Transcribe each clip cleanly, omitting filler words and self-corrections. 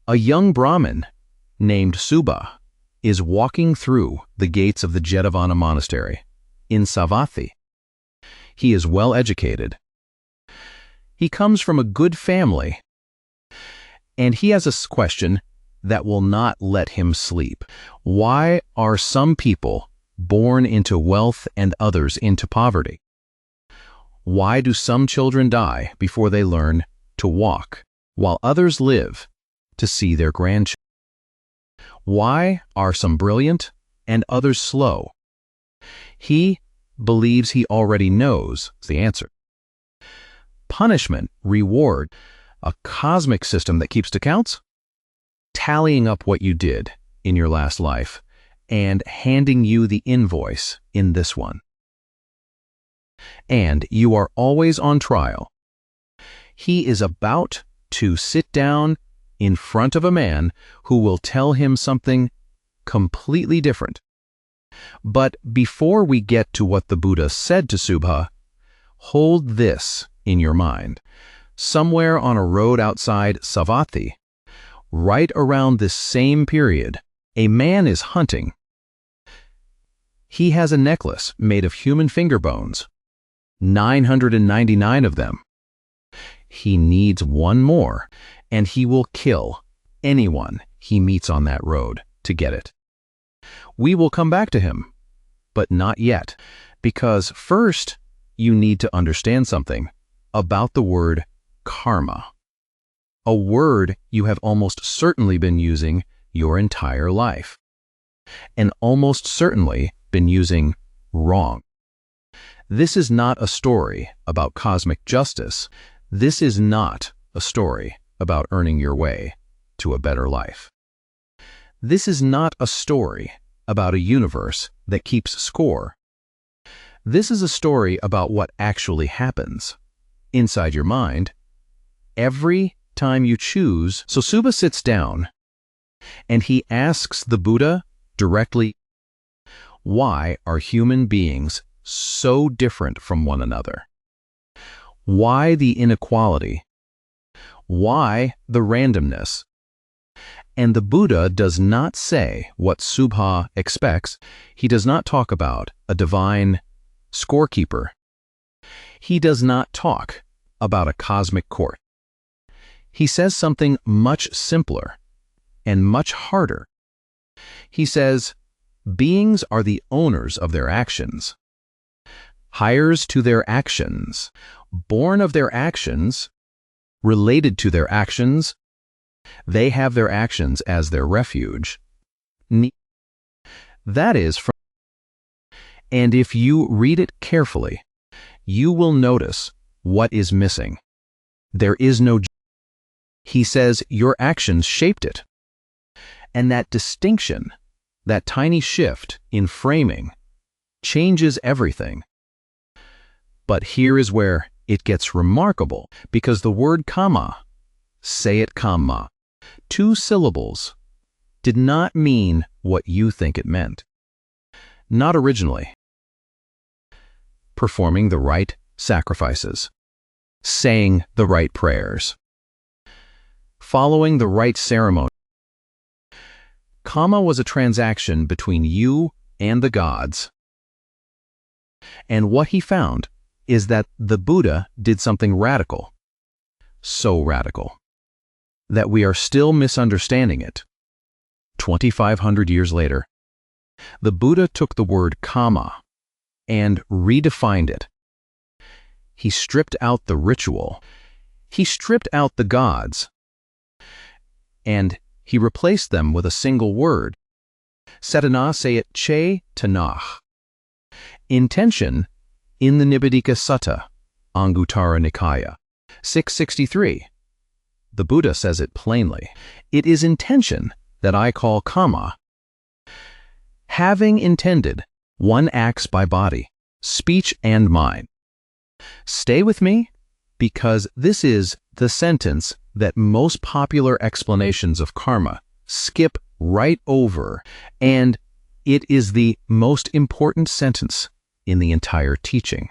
A young Brahmin named Subha is walking through the gates of the Jetavana monastery in Savatthi. He is well educated. He comes from a good family, and he has a question that will not let him sleep. Why are some people born into wealth and others into poverty? Why do some children die before they learn to walk, while others live to see their grandchildren? Why are some brilliant and others slow? He believes he already knows the answer. Punishment, reward, a cosmic system that keeps accounts, tallying up what you did in your last life and handing you the invoice in this one. And you are always on trial. He is about to sit down in front of a man who will tell him something completely different. But before we get to what the Buddha said to Subha, hold this in your mind. Somewhere on a road outside Savatthi, right around this same period, a man is hunting. He has a necklace made of human finger bones, 999 of them. He needs one more, and he will kill anyone he meets on that road to get it. We will come back to him, but not yet, because first you need to understand something about the word karma, a word you have almost certainly been using your entire life, and almost certainly been using wrong. This is not a story about cosmic justice. This is not a story about earning your way to a better life. This is not a story about a universe that keeps score. This is a story about what actually happens inside your mind every time you choose. So Subha sits down and he asks the Buddha directly, why are human beings so different from one another? Why the inequality? Why the randomness? And the Buddha does not say what Subha expects. He does not talk about a divine scorekeeper. He does not talk about a cosmic court. He says something much simpler and much harder. He says, beings are the owners of their actions, heirs to their actions, born of their actions, related to their actions. They have their actions as their refuge. That is from. And if you read it carefully, you will notice what is missing. There is no. He says your actions shaped it. And that distinction, that tiny shift in framing, changes everything. But here is where it gets remarkable, because the word kamma, say it kamma, 2 syllables, did not mean what you think it meant. Not originally. Performing the right sacrifices, saying the right prayers, following the right ceremony. Kamma was a transaction between you and the gods. And what he found is that the Buddha did something radical, so radical, that we are still misunderstanding it. 2,500 years later, the Buddha took the word kamma and redefined it. He stripped out the ritual. He stripped out the gods. And he replaced them with a single word. Cetanā, say it, Cetanā. Intention in the Nibbatika Sutta, Anguttara Nikaya, 663. The Buddha says it plainly. It is intention that I call kamma. Having intended, one acts by body, speech, and mind. Stay with me, because this is the sentence that most popular explanations of karma skip right over, and it is the most important sentence in the entire teaching.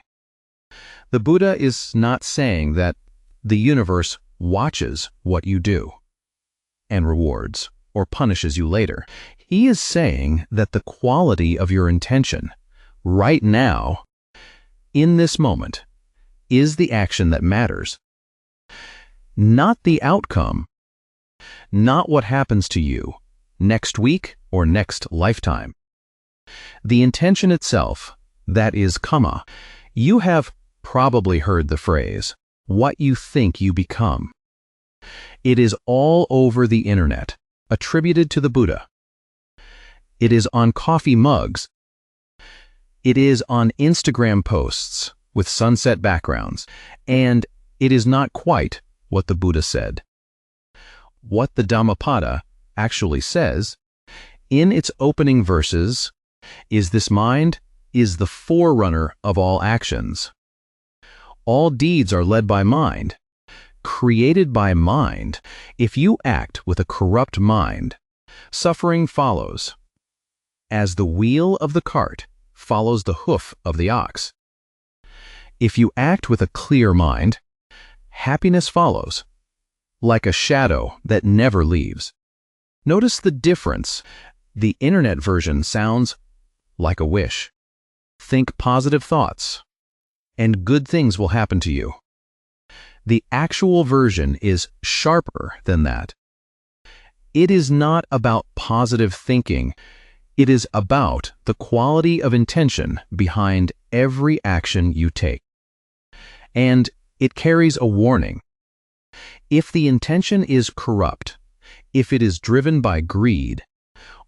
The Buddha is not saying that the universe watches what you do, and rewards, or punishes you later. He is saying that the quality of your intention, right now, in this moment, is the action that matters. Not the outcome, not what happens to you next week or next lifetime. The intention itself, that is kamma. You have probably heard the phrase, what you think you become. It is all over the internet, attributed to the Buddha. It is on coffee mugs. It is on Instagram posts with sunset backgrounds, and it is not quite what the Buddha said. What the Dhammapada actually says, in its opening verses, is this mind is the forerunner of all actions. All deeds are led by mind, created by mind. If you act with a corrupt mind, suffering follows, as the wheel of the cart follows the hoof of the ox. If you act with a clear mind, happiness follows, like a shadow that never leaves. Notice the difference. The internet version sounds like a wish. Think positive thoughts, and good things will happen to you. The actual version is sharper than that. It is not about positive thinking. It is about the quality of intention behind every action you take. And it carries a warning. If the intention is corrupt, if it is driven by greed,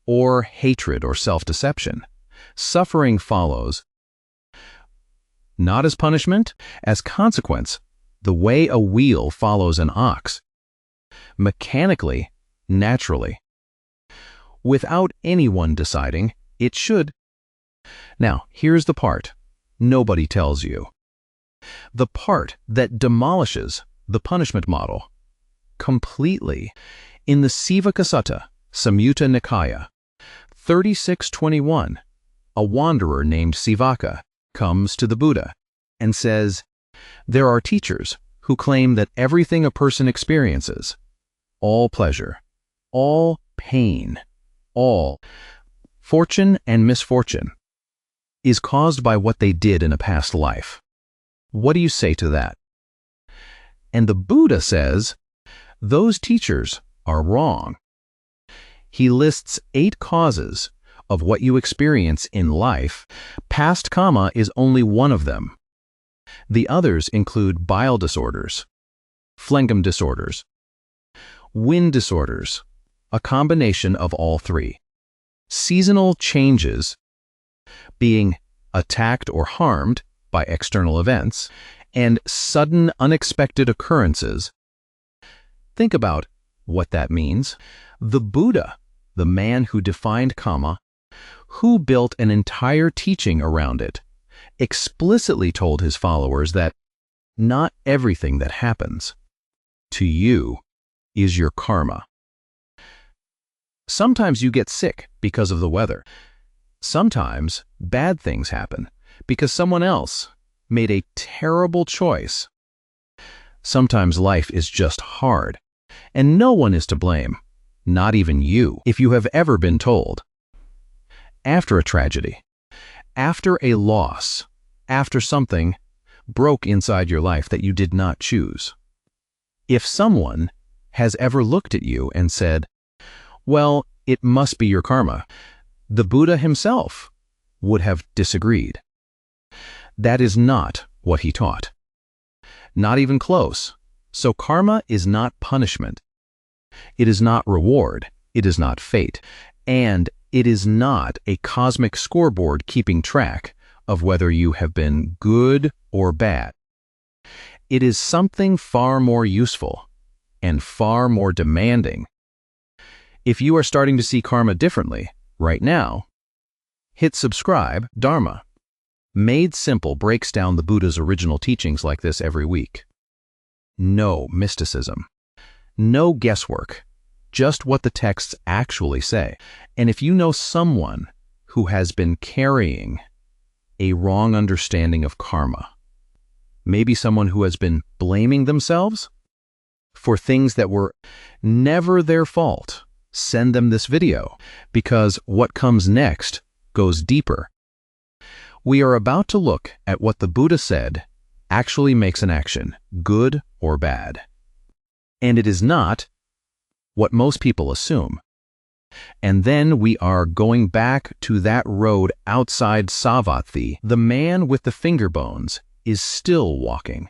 or hatred or self-deception, suffering follows, not as punishment, as consequence, the way a wheel follows an ox. Mechanically, naturally. Without anyone deciding, it should. Now, here's the part nobody tells you. The part that demolishes the punishment model completely. In the Sīvaka Sutta, Samyutta Nikaya, 3621, a wanderer named Sīvaka comes to the Buddha and says, there are teachers who claim that everything a person experiences, all pleasure, all pain, all fortune and misfortune, is caused by what they did in a past life. What do you say to that? And the Buddha says, those teachers are wrong. He lists 8 causes of what you experience in life. Past kamma is only one of them. The others include bile disorders, phlegm disorders, wind disorders, a combination of all 3. Seasonal changes, being attacked or harmed by external events, and sudden unexpected occurrences. Think about what that means. The Buddha, the man who defined kamma, who built an entire teaching around it, explicitly told his followers that not everything that happens to you is your karma. Sometimes you get sick because of the weather. Sometimes bad things happen because someone else made a terrible choice. Sometimes life is just hard, and no one is to blame, not even you. If you have ever been told, after a tragedy, after a loss, after something broke inside your life that you did not choose, if someone has ever looked at you and said, well, it must be your karma, the Buddha himself would have disagreed. That is not what he taught. Not even close. So karma is not punishment. It is not reward. It is not fate. And it is not a cosmic scoreboard keeping track of whether you have been good or bad. It is something far more useful and far more demanding. If you are starting to see karma differently right now, hit subscribe. Dharma, Made Simple, breaks down the Buddha's original teachings like this every week. No mysticism. No guesswork. Just what the texts actually say. And if you know someone who has been carrying a wrong understanding of karma, maybe someone who has been blaming themselves for things that were never their fault, send them this video, because what comes next goes deeper. We are about to look at what the Buddha said actually makes an action, good or bad. And it is not what most people assume. And then we are going back to that road outside Savatthi. The man with the finger bones is still walking.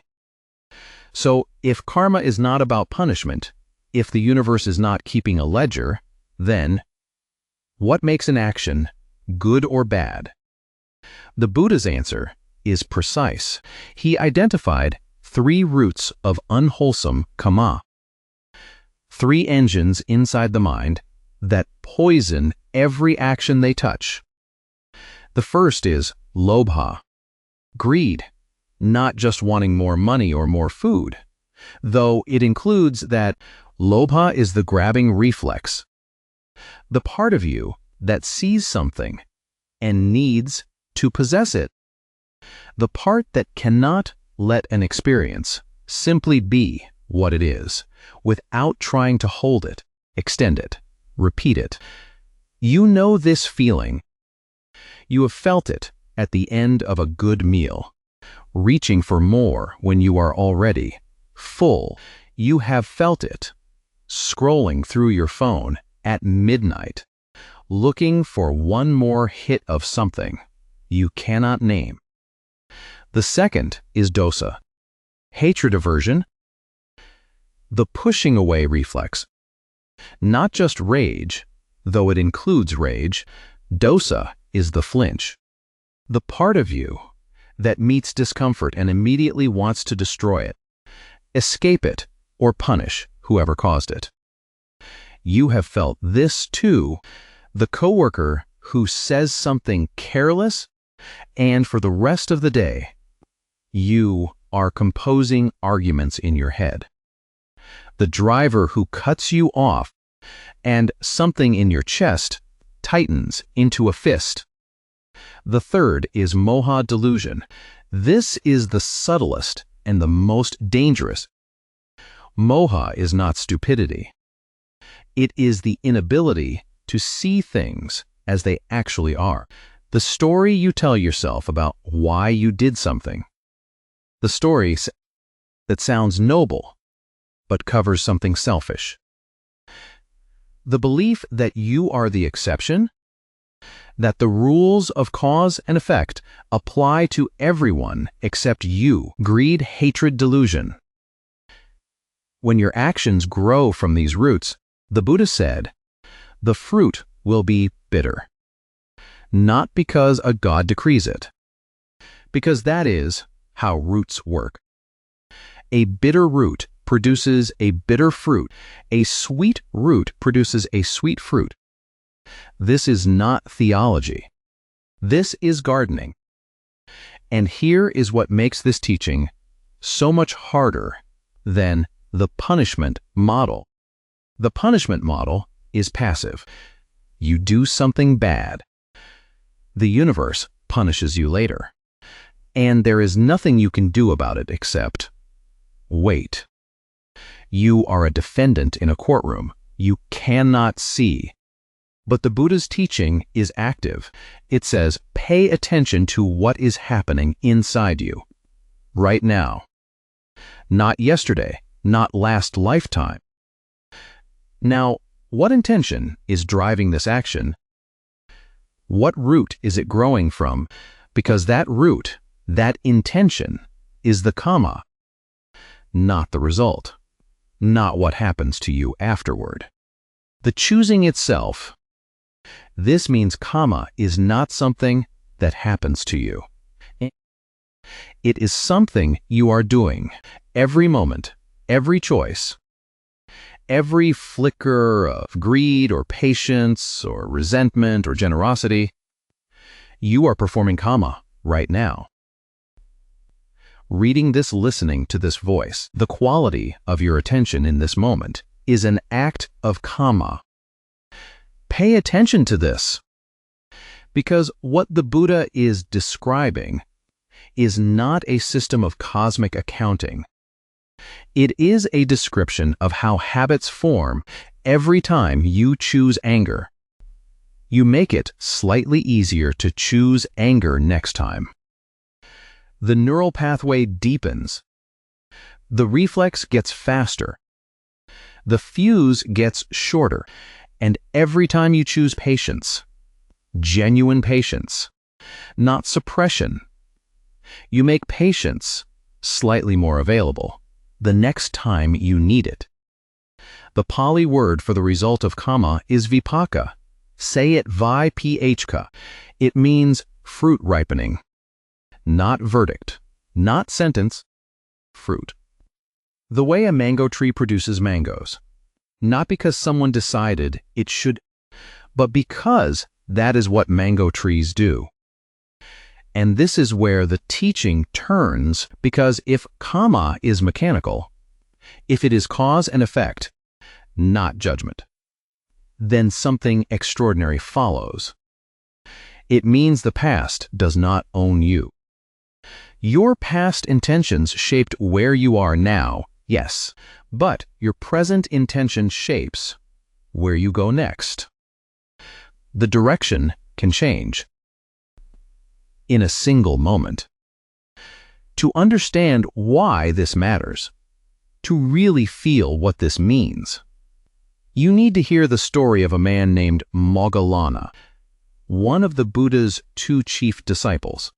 So if karma is not about punishment, if the universe is not keeping a ledger, then what makes an action good or bad? The Buddha's answer is precise. He identified 3 roots of unwholesome kamma, 3 engines inside the mind that poison every action they touch. The first is lobha, greed, not just wanting more money or more food, though it includes that lobha is the grabbing reflex, the part of you that sees something and needs to possess it, the part that cannot let an experience simply be what it is without trying to hold it, extend it, repeat it. You know this feeling. You have felt it at the end of a good meal, reaching for more when you are already full. You have felt it scrolling through your phone at midnight, looking for one more hit of something you cannot name. The second is dosa, hatred aversion, the pushing away reflex. Not just rage, though it includes rage. Dosa is the flinch, the part of you that meets discomfort and immediately wants to destroy it, escape it, or punish whoever caused it. You have felt this too, the coworker who says something careless, and for the rest of the day, you are composing arguments in your head. The driver who cuts you off, and something in your chest tightens into a fist. The third is moha delusion. This is the subtlest and the most dangerous. Moha is not stupidity. It is the inability to see things as they actually are. The story you tell yourself about why you did something. The story that sounds noble, but covers something selfish. The belief that you are the exception, that the rules of cause and effect apply to everyone except you. Greed, hatred, delusion. When your actions grow from these roots, the Buddha said, the fruit will be bitter. Not because a god decrees it, because that is how roots work. A bitter root produces a bitter fruit. A sweet root produces a sweet fruit. This is not theology. This is gardening. And here is what makes this teaching so much harder than the punishment model. The punishment model is passive. You do something bad. The universe punishes you later. And there is nothing you can do about it except wait. You are a defendant in a courtroom. You cannot see. But the Buddha's teaching is active. It says, pay attention to what is happening inside you, right now. Not yesterday, not last lifetime. Now, what intention is driving this action? What root is it growing from? Because that root, that intention, is the kamma, not the result, not what happens to you afterward. The choosing itself. This means kamma is not something that happens to you. It is something you are doing every moment, every choice. Every flicker of greed or patience or resentment or generosity, you are performing kamma right now. Reading this, listening to this voice, the quality of your attention in this moment is an act of kamma. Pay attention to this, because what the Buddha is describing is not a system of cosmic accounting. It is a description of how habits form every time you choose anger. You make it slightly easier to choose anger next time. The neural pathway deepens. The reflex gets faster. The fuse gets shorter. And every time you choose patience, genuine patience, not suppression, you make patience slightly more available the next time you need it. The Pali word for the result of kamma is vipaka. Say it vi-phka. It means fruit ripening. Not verdict, not sentence, fruit. The way a mango tree produces mangoes. Not because someone decided it should, but because that is what mango trees do. And this is where the teaching turns, because if kamma is mechanical, if it is cause and effect, not judgment, then something extraordinary follows. It means the past does not own you. Your past intentions shaped where you are now, yes, but your present intention shapes where you go next. The direction can change in a single moment. To understand why this matters, to really feel what this means, you need to hear the story of a man named Moggallāna, one of the Buddha's 2 chief disciples.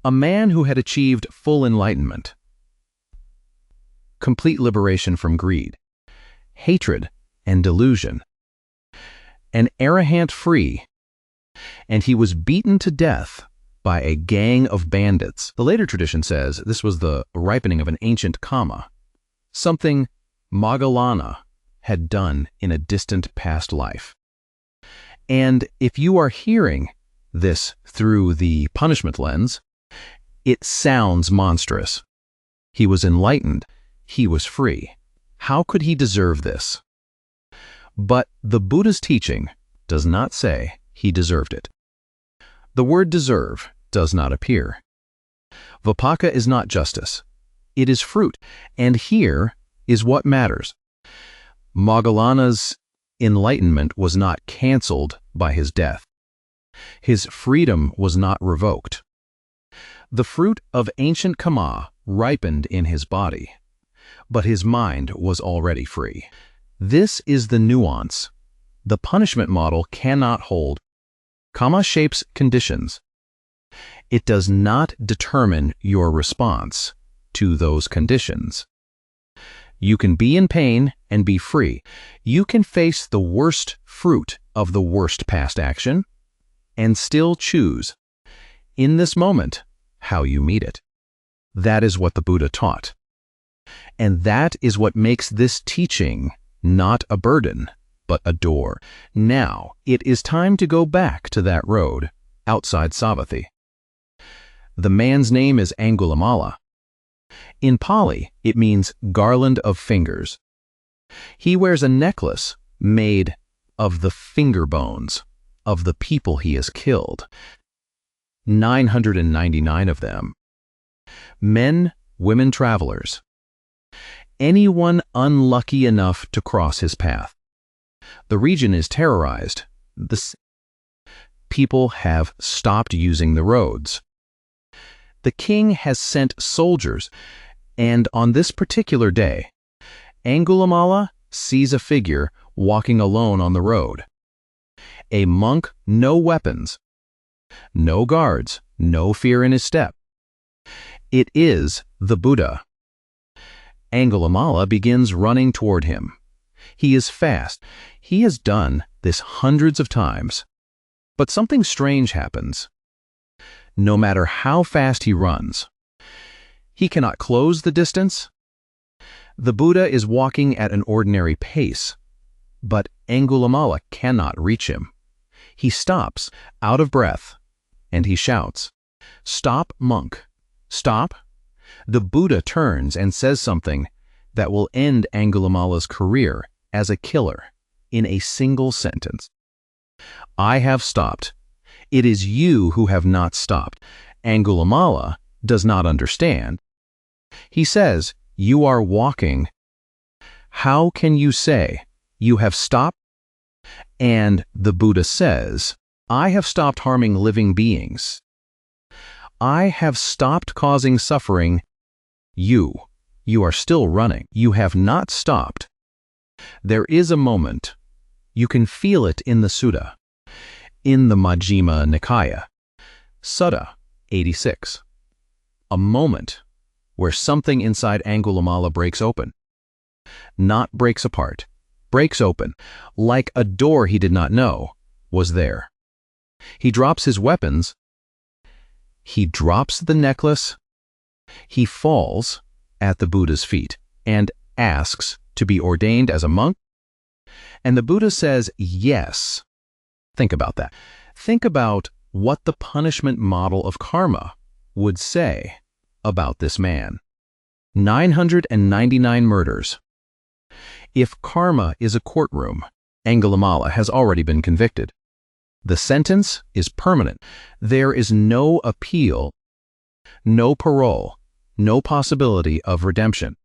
A man who had achieved full enlightenment, complete liberation from greed, hatred, and delusion, an arahant free, and he was beaten to death by a gang of bandits. The later tradition says this was the ripening of an ancient kamma, something Moggallāna had done in a distant past life. And if you are hearing this through the punishment lens, it sounds monstrous. He was enlightened. He was free. How could he deserve this? But the Buddha's teaching does not say he deserved it. The word deserve does not appear. Vipaka is not justice. It is fruit, and here is what matters. Moggallāna's enlightenment was not cancelled by his death. His freedom was not revoked. The fruit of ancient kamma ripened in his body, but his mind was already free. This is the nuance. The punishment model cannot hold. Kamma shapes conditions. It does not determine your response to those conditions. You can be in pain and be free. You can face the worst fruit of the worst past action and still choose, in this moment, how you meet it. That is what the Buddha taught. And that is what makes this teaching not a burden, but a door. Now, it is time to go back to that road outside Savatthi. The man's name is Angulimāla. In Pali, it means garland of fingers. He wears a necklace made of the finger bones of the people he has killed. 999 of them. Men, women travelers. Anyone unlucky enough to cross his path. The region is terrorized. People have stopped using the roads. The king has sent soldiers, and on this particular day, Angulimāla sees a figure walking alone on the road. A monk, no weapons, no guards, no fear in his step. It is the Buddha. Angulimāla begins running toward him. He is fast. He has done this hundreds of times. But something strange happens. No matter how fast he runs, he cannot close the distance. The Buddha is walking at an ordinary pace, but Angulimāla cannot reach him. He stops, out of breath, and he shouts, "Stop, monk! Stop!" The Buddha turns and says something that will end Angulimāla's career as a killer in a single sentence. "I have stopped. It is you who have not stopped." Angulimāla does not understand. He says, You are walking. How can you say you have stopped? And the Buddha says, I have stopped harming living beings. I have stopped causing suffering. You are still running. You have not stopped. There is a moment. You can feel it in the Sutta, in the Majjhima Nikaya, Sutta 86. A moment where something inside Angulimāla breaks open. Not breaks apart, breaks open, like a door he did not know was there. He drops his weapons. He drops the necklace. He falls at the Buddha's feet and asks to be ordained as a monk. And the Buddha says, yes. Think about that. Think about what the punishment model of karma would say about this man. 999 murders. If karma is a courtroom, Angulimāla has already been convicted. The sentence is permanent. There is no appeal, no parole, no possibility of redemption.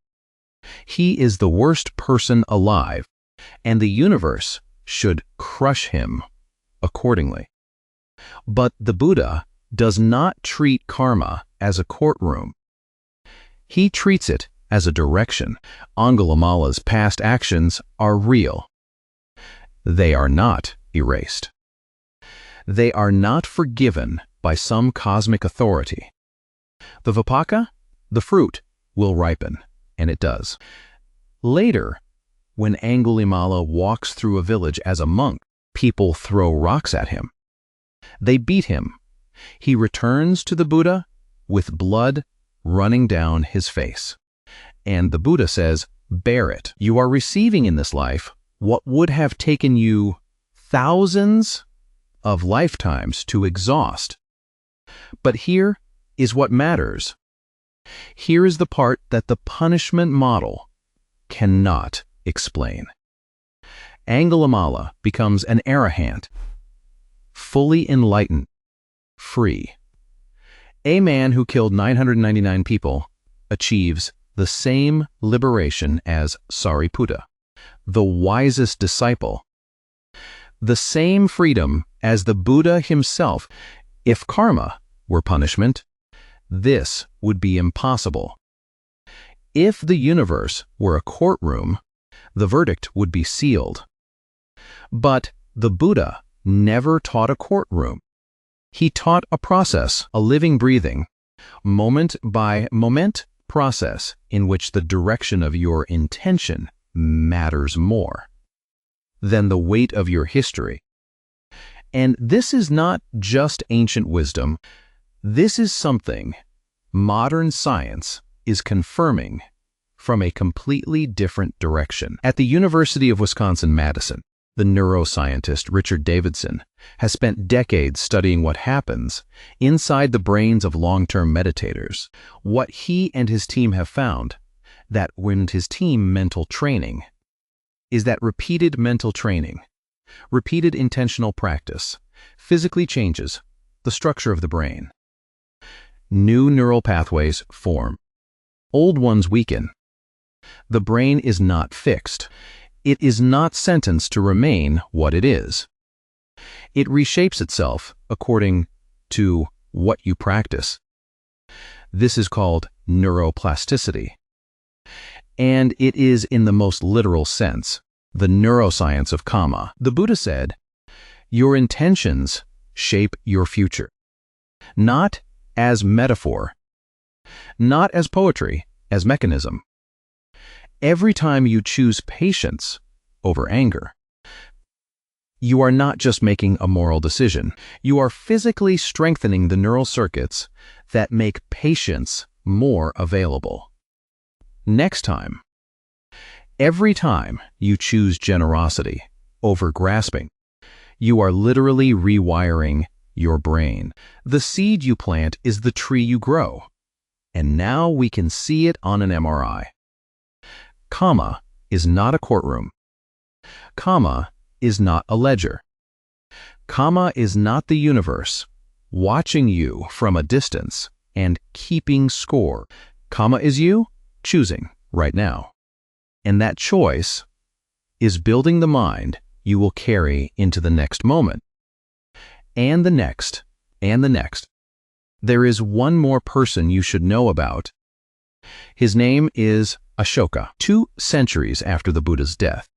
He is the worst person alive, and the universe should crush him accordingly. But the Buddha does not treat karma as a courtroom. He treats it as a direction. Angulimāla's past actions are real. They are not erased. They are not forgiven by some cosmic authority. The vipaka, the fruit, will ripen, and it does. Later, when Angulimāla walks through a village as a monk, people throw rocks at him. They beat him. He returns to the Buddha with blood running down his face. And the Buddha says, bear it. You are receiving in this life what would have taken you thousands of lifetimes to exhaust. But here is what matters. Here is the part that the punishment model cannot explain. Angulimāla becomes an arahant, fully enlightened, free. A man who killed 999 people achieves the same liberation as Sariputta, the wisest disciple, the same freedom as the Buddha himself. If karma were punishment, this would be impossible. If the universe were a courtroom, the verdict would be sealed. But the Buddha never taught a courtroom. He taught a process, a living, breathing, moment by moment process in which the direction of your intention matters more than the weight of your history. And this is not just ancient wisdom. This is something modern science is confirming from a completely different direction. At the University of Wisconsin-Madison, the neuroscientist Richard Davidson has spent decades studying what happens inside the brains of long-term meditators. What he and his team have found, that when his team mental training, is that repeated mental training, repeated intentional practice, physically changes the structure of the brain. New neural pathways form. Old ones weaken. The brain is not fixed. It is not sentenced to remain what it is. It reshapes itself according to what you practice. This is called neuroplasticity. And it is, in the most literal sense, the neuroscience of kamma. The Buddha said, your intentions shape your future. Not as metaphor, not as poetry, as mechanism. Every time you choose patience over anger, you are not just making a moral decision. You are physically strengthening the neural circuits that make patience more available. Next time, every time you choose generosity over grasping, you are literally rewiring your brain. The seed you plant is the tree you grow. And now we can see it on an MRI. Kamma is not a courtroom. Kamma is not a ledger. Kamma is not the universe watching you from a distance and keeping score. Kamma is you choosing right now. And that choice is building the mind you will carry into the next moment, and the next, and the next. There is one more person you should know about. His name is Ashoka. 2 centuries after the Buddha's death,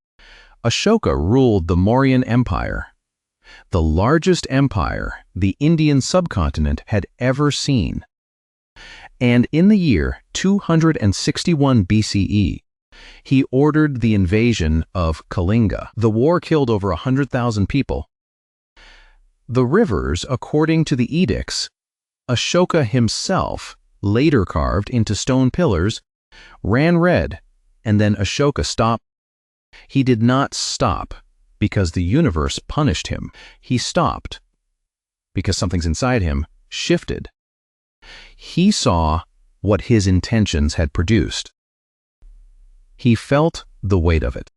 Ashoka ruled the Mauryan Empire, the largest empire the Indian subcontinent had ever seen. And in the year 261 BCE, he ordered the invasion of Kalinga. The war killed over 100,000 people. The rivers, according to the edicts Ashoka himself later carved into stone pillars, ran red, and then Ashoka stopped. He did not stop because the universe punished him. He stopped because something's inside him shifted. He saw what his intentions had produced. He felt the weight of it,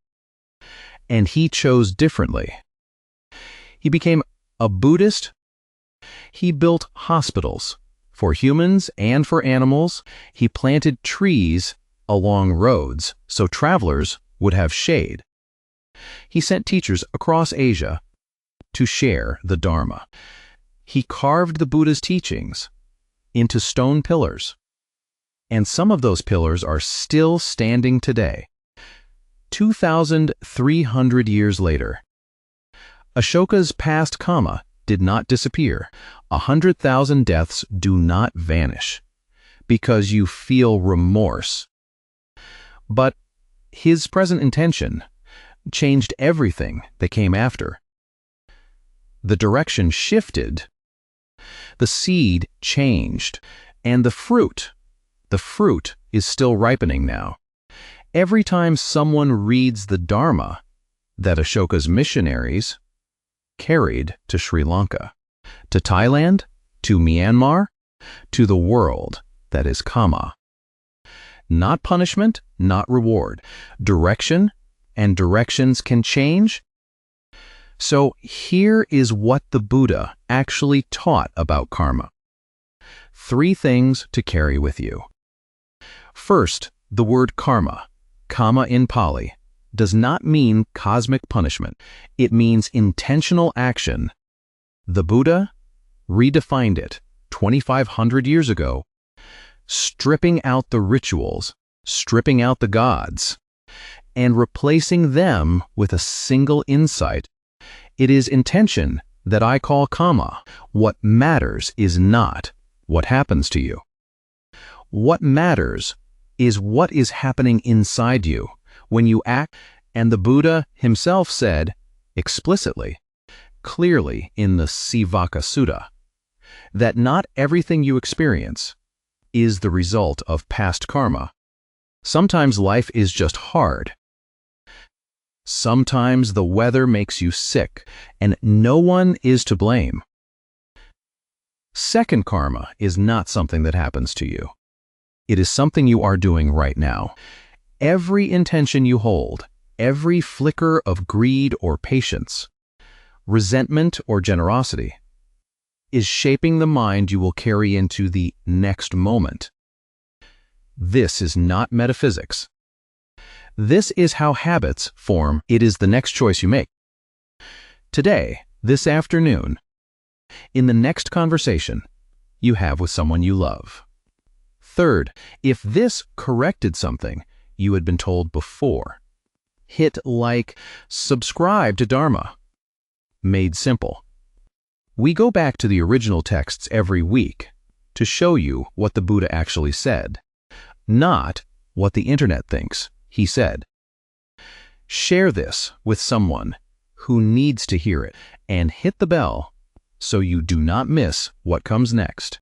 and he chose differently. He became a Buddhist. He built hospitals for humans and for animals. He planted trees along roads so travelers would have shade. He sent teachers across Asia to share the Dharma. He carved the Buddha's teachings into stone pillars, and some of those pillars are still standing today. 2,300 years later, Ashoka's past kamma did not disappear. 100,000 deaths do not vanish because you feel remorse. But his present intention changed everything that came after. The direction shifted, the seed changed, and the fruit is still ripening now. Every time someone reads the Dharma that Ashoka's missionaries carried to Sri Lanka, to Thailand, to Myanmar, to the world that is kamma. Not punishment, not reward. Direction, and directions can change. So here is what the Buddha actually taught about karma. 3 things to carry with you. First, the word karma, kamma in Pali, does not mean cosmic punishment. It means intentional action. The Buddha redefined it 2,500 years ago, stripping out the rituals, stripping out the gods, and replacing them with a single insight. It is intention that I call kamma. What matters is not what happens to you. What matters is what is happening inside you when you act. And the Buddha himself said explicitly, clearly in the Sīvaka Sutta, that not everything you experience is the result of past karma. Sometimes life is just hard. Sometimes the weather makes you sick, and no one is to blame. Second karma is not something that happens to you. It is something you are doing right now. Every intention you hold, every flicker of greed or patience, resentment or generosity, is shaping the mind you will carry into the next moment. This is not metaphysics. This is how habits form. It is the next choice you make. Today, this afternoon, in the next conversation you have with someone you love. Third, if this corrected something you had been told before, hit like, subscribe to Dharma. Made simple. We go back to the original texts every week to show you what the Buddha actually said, not what the internet thinks he said. Share this with someone who needs to hear it, and hit the bell so you do not miss what comes next.